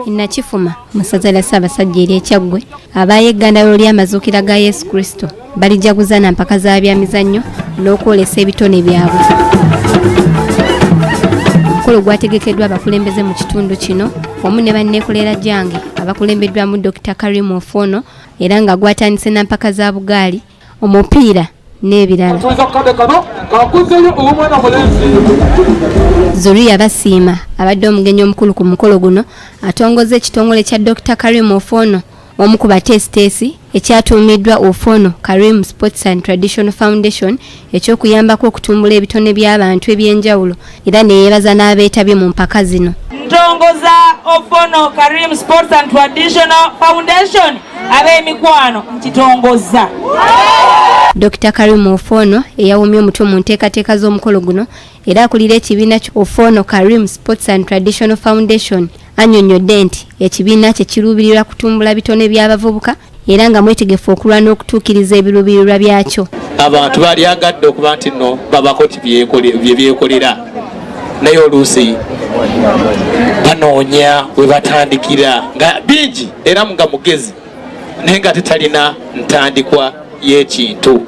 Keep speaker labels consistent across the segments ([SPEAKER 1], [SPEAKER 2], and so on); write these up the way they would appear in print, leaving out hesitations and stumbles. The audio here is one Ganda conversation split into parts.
[SPEAKER 1] Nakifuma musaza la Ssaabasajja ery'Ekyaggwe abayeggandalo ly'amazuukira ga Yesu Kristo balijaguza na mpaka za byamizannyo n'okwolesa ebitone byabwe. Omukolo gwategekeddwa abakulembeze mu kitundu kino wamu ne banneekolera gyange abakulembeddwamu Dr. Karim Ofono era nga gwatandise na mpaka za Bugaali, omupiira n'ebirala. Zuria Basiima abadde omugenyi omukulu ku mukolo guno atongoza ekitongole kya Dr. Karim Ofono omu ku bateesiteesi ekyatuumiddwa Ofono Karim Sports and Traditional Foundation eky'okuyambako okutumbula ebitone by'abantu eby'enjawulo era ne yeebaza n'abeetabye mu mpaka zino.
[SPEAKER 2] Ntongoza Ofono Karim Sports and Traditional Foundation ab'emikwano nkitongoza.
[SPEAKER 1] Dr. Karim Ofono eyawumya omutwe mu nteekateeka z'omukolo guno era akulira ekibiina kya Ofono Karim Sports and Traditional Foundation annyonnyodde nti ekibiina kye kiruubirirwa kutumbula bitone by'abavubuka era nga mwetegefu okulwa n'okutuukiriza ebiruubirirwa byakyo.
[SPEAKER 3] Abantu bali agadde okuba nti nno babako bye byekolera naye oluusi banoonya we batandikira nga bingi era nga mugezi naye nga tetalina ntandikwa y'ekintu.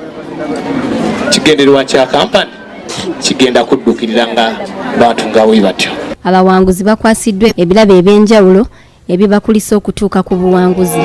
[SPEAKER 3] Kigendererwa kya kampani kigenda kuddukirira nga bantu nga we batyo.
[SPEAKER 1] Abawanguzi bakwasiddwa ebirabo eby'enjawulo ebibakulisa okutuuka ku buwanguzi.